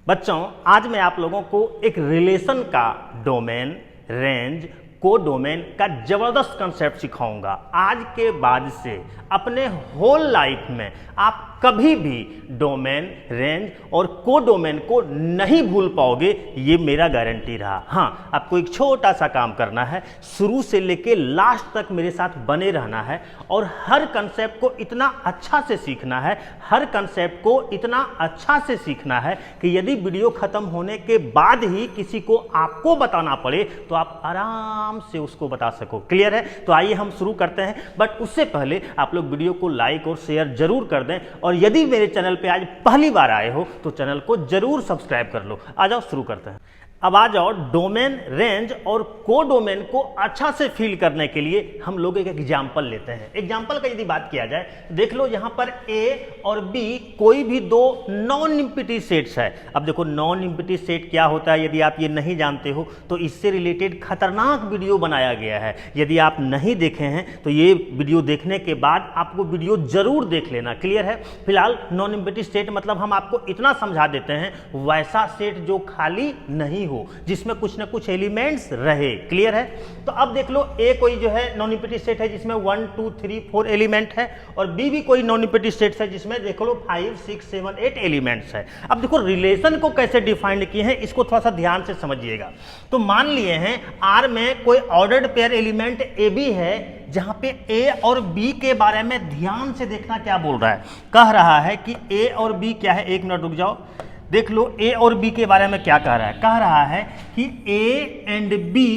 बच्चों, आज मैं आप लोगों को एक रिलेशन का डोमेन, रेंज, को डोमेन का जबरदस्त कंसेप्ट सिखाऊंगा। आज के बाद से अपने होल लाइफ में आप कभी भी डोमेन, रेंज और को डोमेन को नहीं भूल पाओगे, ये मेरा गारंटी रहा। हाँ, आपको एक छोटा सा काम करना है, शुरू से लेके लास्ट तक मेरे साथ बने रहना है और हर कंसेप्ट को इतना अच्छा से सीखना है, हर कंसेप्ट को इतना अच्छा से सीखना है कि यदि वीडियो खत्म होने के बाद ही किसी को आपको बताना पड़े तो आप आराम से उसको बता सको। क्लियर है? तो आइए हम शुरू करते हैं, बट उससे पहले आप लोग वीडियो को लाइक और शेयर जरूर कर दें और यदि मेरे चैनल पे आज पहली बार आए हो तो चैनल को जरूर सब्सक्राइब कर लो। आ जाओ, शुरू करते हैं। अब आ जाओ, डोमेन, रेंज और को डोमेन को अच्छा से फील करने के लिए हम लोग एक एग्जाम्पल लेते हैं। एग्जाम्पल का यदि बात किया जाए, देख लो यहाँ पर ए और बी कोई भी दो नॉन एम्प्टी सेट्स है। अब देखो, नॉन एम्प्टी सेट क्या होता है, यदि आप ये नहीं जानते हो तो इससे रिलेटेड खतरनाक वीडियो बनाया गया है। यदि आप नहीं देखे हैं तो ये वीडियो देखने के बाद आपको वीडियो जरूर देख लेना। क्लियर है? फिलहाल नॉन एम्प्टी सेट मतलब हम आपको इतना समझा देते हैं, वैसा सेट जो खाली नहीं, जिसमें कुछ ना कुछ एलिमेंट्स रहे। क्लियर है? तो अब देख लो, ए कोई जो है नॉन एम्प्टी सेट है जिसमें 1 2 3 4 एलिमेंट है और बी भी कोई नॉन एम्प्टी सेट है जिसमें देख लो 5 6 7 8 एलिमेंट्स है। अब देखो, रिलेशन को कैसे डिफाइंड किए हैं इसको थोड़ा सा ध्यान से समझिएगा। तो मान लिए हैं आर में कोई ordered pair element A B है, जहां पे ए और बी के बारे में ध्यान से देखना क्या बोल रहा है। कह रहा है कि ए और बी क्या है, एक मिनट रुक जाओ, देख लो ए और बी के बारे में क्या कह रहा है। कह रहा है कि A and B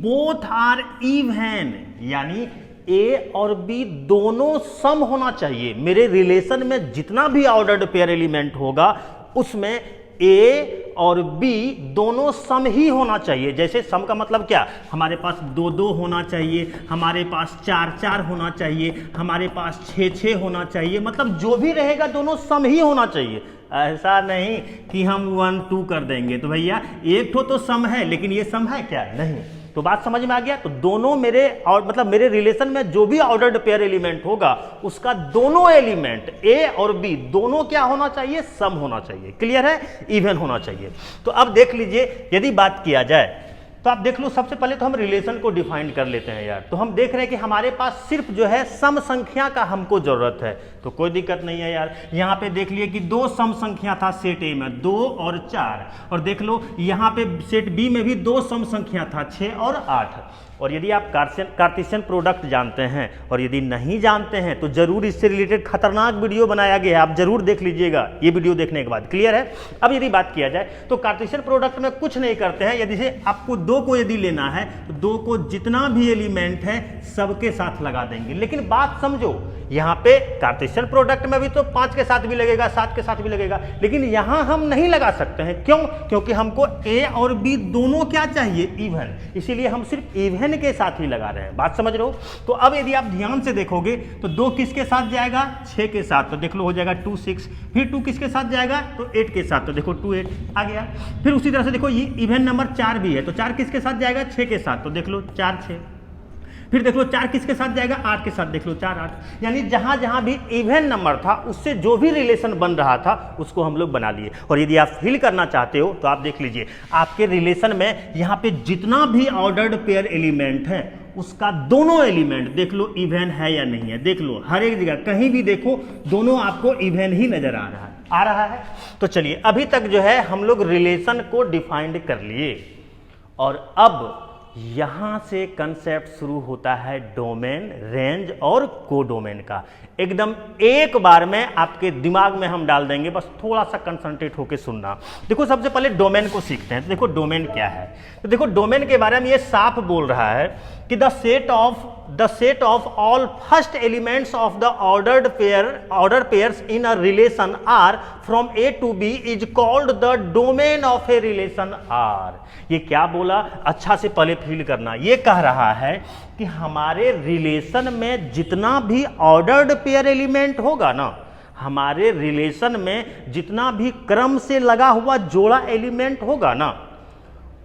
both are even, यानी ए और बी दोनों सम होना चाहिए। मेरे रिलेशन में जितना भी ऑर्डर्ड पेयर एलिमेंट होगा उसमें ए और बी दोनों सम ही होना चाहिए। जैसे सम का मतलब क्या, हमारे पास 2 2 होना चाहिए, हमारे पास 4 4 होना चाहिए, हमारे पास 6 6 होना चाहिए, मतलब जो भी रहेगा दोनों सम ही होना चाहिए। ऐसा नहीं कि हम 1 2 कर देंगे तो भैया एक ठो तो सम है लेकिन ये सम है क्या, नहीं। तो बात समझ में आ गया? तो दोनों मेरे और मतलब मेरे रिलेशन में जो भी ऑर्डर्ड पेयर एलिमेंट होगा उसका दोनों एलिमेंट ए और बी दोनों क्या होना चाहिए, सम होना चाहिए। क्लियर है? इवन होना चाहिए। तो अब देख लीजिए, यदि बात किया जाए तो आप देख लो, सबसे पहले तो हम रिलेशन को डिफाइन कर लेते हैं यार। तो हम देख रहे हैं कि हमारे पास सिर्फ जो है सम संख्या का हमको जरूरत है, तो कोई दिक्कत नहीं है यार। यहाँ पे देख लिए कि 2 सम संख्या था सेट ए में, 2 और 4, और देख लो यहाँ पे सेट बी में भी 2 सम संख्या था, 6 और 8। और यदि आप कार्टेशियन प्रोडक्ट जानते हैं और यदि नहीं जानते हैं तो जरूर इससे रिलेटेड खतरनाक वीडियो बनाया गया है, आप जरूर देख लीजिएगा ये वीडियो देखने के बाद। क्लियर है? अब यदि बात किया जाए तो कार्टेशियन प्रोडक्ट में कुछ नहीं करते हैं। यदि से आपको 2 को यदि लेना है तो 2 को जितना भी एलिमेंट है सबके साथ लगा देंगे। लेकिन बात समझो, यहाँ पे कार्टेशियन प्रोडक्ट में भी तो 5 के साथ भी लगेगा, 7 के साथ भी लगेगा, लेकिन यहाँ हम नहीं लगा सकते हैं। क्यों? क्योंकि हमको ए और बी दोनों क्या चाहिए, इवन। इसीलिए हम सिर्फ इवन के साथ ही लगा रहे हैं। बात समझ रहे हो? तो अब यदि आप ध्यान से देखोगे तो 2 किसके साथ जाएगा, 6 के साथ, तो देख लो हो जाएगा 2 6। फिर 2 किसके साथ जाएगा, तो 8 के साथ, तो देखो 2 8 आ गया। फिर उसी तरह से देखो ये इवन नंबर 4 भी है, तो 4 किसके साथ जाएगा, 6 के साथ, तो देख लो 4 6। फिर देख लो 4 किसके साथ जाएगा, 8 के साथ, देख लो 4 8। यानी जहां जहां भी इवन नंबर था उससे जो भी रिलेशन बन रहा था उसको हम लोग बना लिए। और यदि आप फील करना चाहते हो तो आप देख लीजिए, आपके रिलेशन में यहाँ पे जितना भी ऑर्डर्ड पेयर एलिमेंट है उसका दोनों एलिमेंट देख लो इवन है या नहीं है। देख लो हर एक जगह कहीं भी देखो दोनों आपको इवन ही नजर आ रहा है। तो चलिए, अभी तक जो है हम लोग रिलेशन को डिफाइंड कर लिए और अब यहां से कंसेप्ट शुरू होता है डोमेन, रेंज और को डोमेन का। एकदम एक बार में आपके दिमाग में हम डाल देंगे, बस थोड़ा सा कंसंट्रेट होकर सुनना। देखो, सबसे पहले डोमेन को सीखते हैं। तो देखो डोमेन क्या है। तो देखो डोमेन के बारे में ये साफ बोल रहा है कि the set of all first elements of the order pairs in a relation R from A to B is called the domain of a relation R. ये क्या बोला, अच्छा से पहले फील करना। ये कह रहा है कि हमारे रिलेशन में जितना भी ऑर्डर्ड पेयर एलिमेंट होगा ना, हमारे रिलेशन में जितना भी क्रम से लगा हुआ जोड़ा एलिमेंट होगा ना,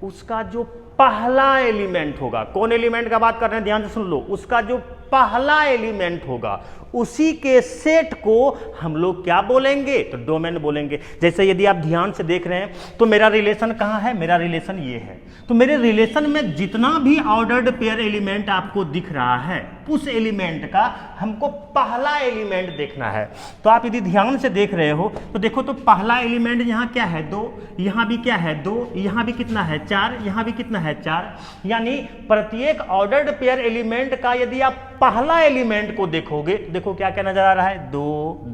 उसका जो पहला एलिमेंट होगा, कौन एलिमेंट का बात कर रहे हैं ध्यान से सुन लो, उसका जो पहला एलिमेंट होगा उसी के सेट को हम लोग क्या बोलेंगे, तो डोमेन बोलेंगे। जैसे यदि आप ध्यान से देख रहे हैं तो मेरा रिलेशन कहाँ है, मेरा रिलेशन ये है, तो मेरे रिलेशन में जितना भी ऑर्डर्ड पेयर एलिमेंट आपको दिख रहा है उस एलिमेंट का हमको पहला एलिमेंट देखना है। तो आप यदि ध्यान से देख रहे हो तो देखो, तो पहला एलिमेंट यहाँ क्या है 2, यहाँ भी क्या है 2, यहाँ भी कितना है 4, यहाँ भी कितना है 4, यानी प्रत्येक ऑर्डर्ड पेयर एलिमेंट का यदि आप पहला एलिमेंट को देखोगे, देखो क्या क्या नजर आ रहा है 2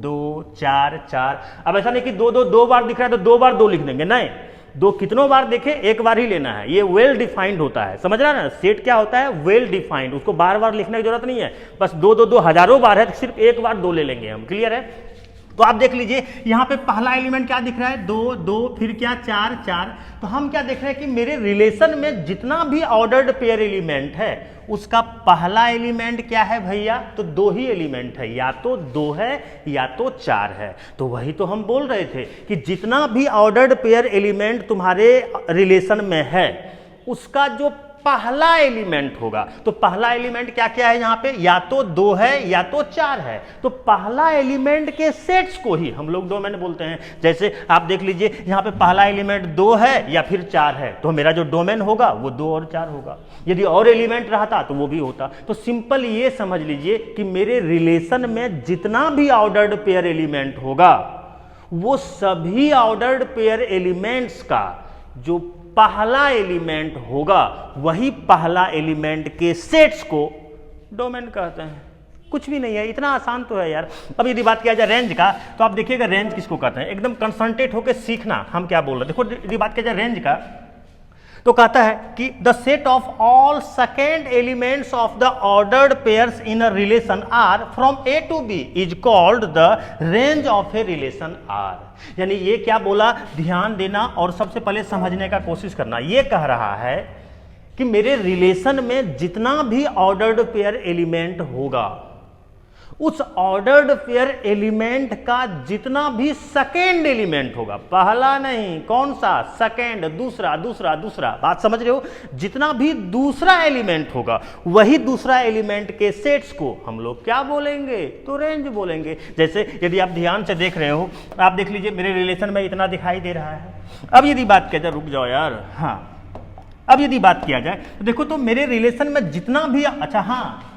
2 4 4। अब ऐसा नहीं कि 2 2 2 बार दिख रहा है तो 2 बार 2 लिख देंगे, नहीं, 2 कितनों बार देखे, एक बार ही लेना है। ये वेल डिफाइंड होता है, समझ रहा है ना, सेट क्या होता है, वेल डिफाइंड, उसको बार बार लिखने की जरूरत नहीं है। बस 2 2 2 हजारों बार है तो सिर्फ एक बार 2 ले लेंगे हम, क्लियर है। तो आप देख लीजिए यहाँ पे पहला एलिमेंट क्या दिख रहा है 2 2, फिर क्या 4 4। तो हम क्या देख रहे हैं कि मेरे रिलेशन में जितना भी ऑर्डर्ड पेयर एलिमेंट है उसका पहला एलिमेंट क्या है भैया, तो 2 ही एलिमेंट है, या तो 2 है या तो 4 है। तो वही तो हम बोल रहे थे कि जितना भी ऑर्डर्ड पेयर एलिमेंट तुम्हारे रिलेशन में है उसका जो पहला एलिमेंट होगा, तो पहला एलिमेंट क्या क्या है यहाँ पे, या तो 2 है या तो 4 है। तो पहला एलिमेंट के सेट्स को ही हम लोग डोमेन बोलते हैं। जैसे आप देख लीजिए यहाँ पे पहला एलिमेंट 2 है या फिर 4 है, तो मेरा जो डोमेन होगा वो 2 और 4 होगा। यदि और एलिमेंट रहता तो वो भी होता। तो सिंपल ये समझ लीजिए कि मेरे रिलेशन में जितना भी ऑर्डर्ड पेयर एलिमेंट होगा वो सभी ऑर्डर्ड पेयर एलिमेंट्स का जो पहला एलिमेंट होगा वही पहला एलिमेंट के सेट्स को डोमेन कहते हैं। कुछ भी नहीं है, इतना आसान तो है यार। अब यदि बात किया जाए रेंज का, तो आप देखिएगा रेंज किसको कहते हैं, एकदम कंसंट्रेट होकर सीखना हम क्या बोल रहे हैं। देखो यदि बात किया जाए रेंज का, तो कहता है कि the set of all second elements of the ordered pairs in a relation R from A to B is called the range of a relation R. यानी ये क्या बोला, ध्यान देना और सबसे पहले समझने का कोशिश करना। ये कह रहा है कि मेरे रिलेशन में जितना भी ऑर्डर्ड पेयर एलिमेंट होगा उस ऑर्डर्ड पेयर एलिमेंट का जितना भी सेकेंड एलिमेंट होगा, पहला नहीं, कौन सा, सेकेंड, दूसरा दूसरा दूसरा, बात समझ रहे हो, जितना भी दूसरा एलिमेंट होगा वही दूसरा एलिमेंट के सेट्स को हम लोग क्या बोलेंगे, तो रेंज बोलेंगे। जैसे यदि आप ध्यान से देख रहे हो, आप देख लीजिए मेरे रिलेशन में इतना दिखाई दे रहा है। अब यदि बात किया जाए, रुक जाओ यार, हाँ, अब यदि बात किया जाए तो देखो, तो मेरे रिलेशन में जितना भी, अच्छा हाँ,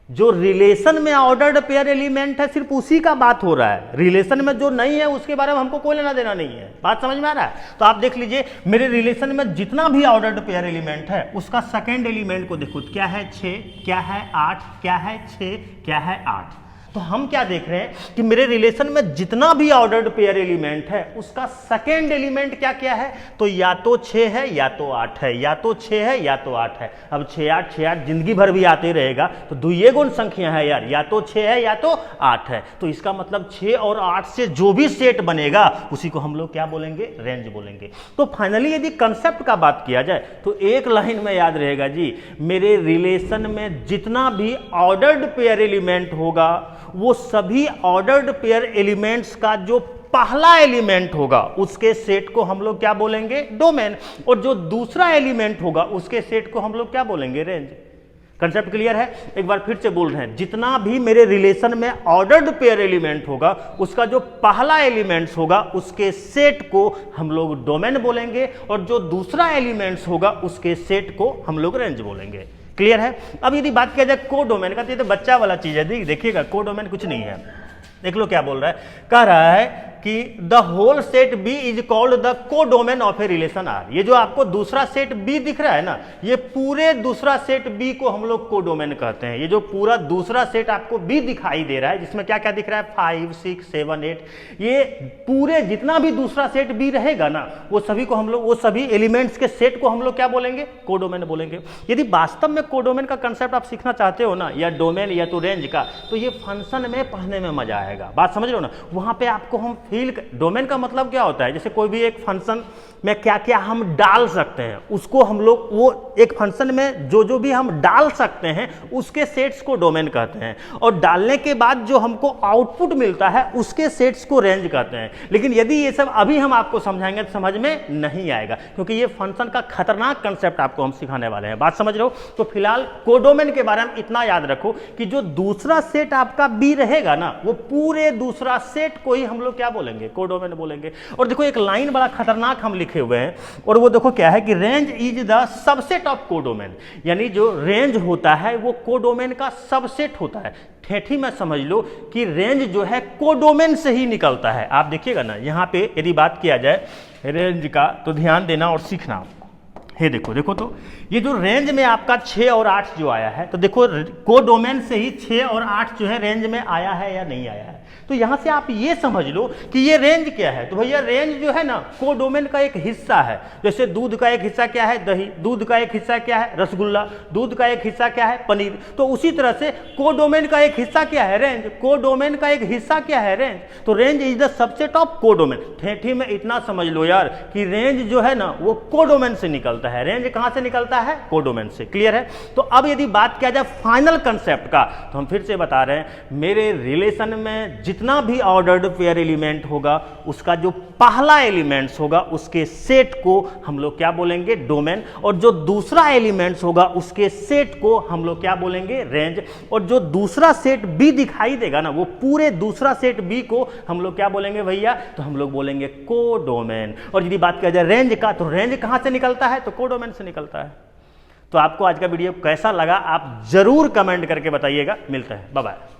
जो रिलेशन में ऑर्डर्ड पेयर एलिमेंट है सिर्फ उसी का बात हो रहा है, रिलेशन में जो नहीं है उसके बारे में हमको कोई लेना देना नहीं है। बात समझ में आ रहा है। तो आप देख लीजिए मेरे रिलेशन में जितना भी ऑर्डर्ड पेयर एलिमेंट है उसका सेकेंड एलिमेंट को देखो, क्या है 6, क्या है 8, क्या है 6, क्या है 8। तो हम क्या देख रहे हैं कि मेरे रिलेशन में जितना भी ऑर्डर्ड पेयर एलिमेंट है उसका सेकेंड एलिमेंट क्या क्या है, तो या तो 6 है या तो 8 है, या तो 6 है या तो 8 है। अब 6 8 6 8 जिंदगी भर भी आते रहेगा तो दुइये गुण संख्या है यार, या तो 6 है या तो 8 है। तो इसका मतलब 6 और 8 से जो भी सेट बनेगा उसी को हम लोग क्या बोलेंगे, रेंज बोलेंगे। तो फाइनली यदि कंसेप्ट का बात किया जाए तो एक लाइन में याद रहेगा जी, मेरे रिलेशन में जितना भी ऑर्डर्ड पेयर एलिमेंट होगा वो सभी ऑर्डर्ड पेयर एलिमेंट्स का जो पहला एलिमेंट होगा उसके सेट को हम लोग क्या बोलेंगे, डोमेन, और जो दूसरा एलिमेंट होगा उसके सेट को हम लोग क्या बोलेंगे, रेंज। कंसेप्ट क्लियर है। एक बार फिर से बोल रहे हैं, जितना भी मेरे रिलेशन में ऑर्डर्ड पेयर एलिमेंट होगा उसका जो पहला एलिमेंट्स होगा उसके सेट को हम लोग डोमेन बोलेंगे, और जो दूसरा एलिमेंट्स होगा उसके सेट को हम लोग रेंज बोलेंगे। क्लियर है। अब यदि बात किया जाए कोडोमेन का, तो ये तो बच्चा वाला चीज है, देखिएगा कोडोमेन कुछ नहीं है। देख लो क्या बोल रहा है, कह रहा है कि the whole set B is called the codomain of a relation R. ये जो आपको दूसरा सेट बी दिख रहा है ना, ये पूरे दूसरा सेट बी को हम लोग कोडोमेन कहते हैं। ये जो पूरा दूसरा सेट आपको बी दिखाई दे रहा है जिसमें क्या क्या दिख रहा है, 5 6 7 8, ये पूरे जितना भी दूसरा सेट बी रहेगा ना वो सभी को हम लोग, वो सभी एलिमेंट्स के सेट को हम लोग क्या बोलेंगे, कोडोमेन बोलेंगे। यदि वास्तव में कोडोमेन का कंसेप्ट आप सीखना चाहते हो ना, या डोमेन या तो रेंज का, तो ये फंक्शन में पढ़ने में मजा आएगा। बात समझ रहे हो ना, वहां पे आपको हम फील, डोमेन का मतलब क्या होता है, जैसे कोई भी एक फंक्शन में क्या क्या हम डाल सकते हैं उसको हम लोग, वो एक फंक्शन में जो जो भी हम डाल सकते हैं उसके सेट्स को डोमेन कहते हैं, और डालने के बाद जो हमको आउटपुट मिलता है उसके सेट्स को रेंज कहते हैं। लेकिन यदि ये सब अभी हम आपको समझाएंगे तो समझ में नहीं आएगा, क्योंकि ये फंक्शन का खतरनाक कंसेप्ट आपको हम सिखाने वाले हैं। बात समझ रहे हो? तो फिलहाल कोडोमेन के बारे में इतना याद रखो कि जो दूसरा सेट आपका बी रहेगा ना, वो पूरे दूसरा सेट को ही हम लोग क्या बोलेंगे, कोडोमेन बोलेंगे। और देखो एक लाइन बड़ा खतरनाक हम लिखे हुए हैं, और वो देखो क्या है कि range is the subset of codomain, यानी जो रेंज होता है वो कोडोमेन का सबसेट होता है। ठेठी में समझ लो कि रेंज जो है कोडोमेन से ही निकलता है। आप देखिएगा ना, यहाँ पे यदि बात किया जाए रेंज का तो ध्यान देना और सीखना। ये देखो देखो तो ये जो रेंज में आपका 6 और 8 जो आया है, तो देखो कोडोमेन से ही 6 और 8 जो है रेंज में आया है या नहीं आया है। तो यहां से आप ये समझ लो कि ये रेंज क्या है। तो भैया रेंज जो है ना कोडोमेन का एक हिस्सा है। जैसे दूध का एक हिस्सा क्या है, दही, दूध का एक हिस्सा क्या है, रसगुल्ला, दूध का एक हिस्सा क्या है, पनीर। तो उसी तरह से कोडोमेन का एक हिस्सा क्या है, रेंज। कोडोमेन का एक हिस्सा क्या है, रेंज। तो range is the subset of codomain. ठेठी में इतना समझ लो यार कि रेंज जो है ना वो कोडोमेन से निकलता है। रेंज कहां से निकलता है, कोडोमेन से। क्लियर है? तो अब यदि बात किया जाए फाइनल कंसेप्ट का, तो हम फिर से बता रहे हैं, मेरे रिलेशन में जितना भी ऑर्डर्ड पेयर एलिमेंट होगा उसका जो पहला एलिमेंट्स होगा उसके सेट को हम लोग क्या बोलेंगे, डोमेन। और जो दूसरा एलिमेंट्स होगा उसके सेट को हम लोग क्या बोलेंगे, रेंज। और जो दूसरा सेट बी दिखाई देगा ना, वो पूरे दूसरा सेट बी को हम लोग क्या बोलेंगे भैया, तो हम लोग बोलेंगे कोडोमेन। और यदि बात किया जाए रेंज का, तो रेंज कहां से निकलता है, तो कोडोमेन से निकलता है। तो आपको आज का वीडियो कैसा लगा आप जरूर कमेंट करके बताइएगा। मिलते हैं, बाय बाय।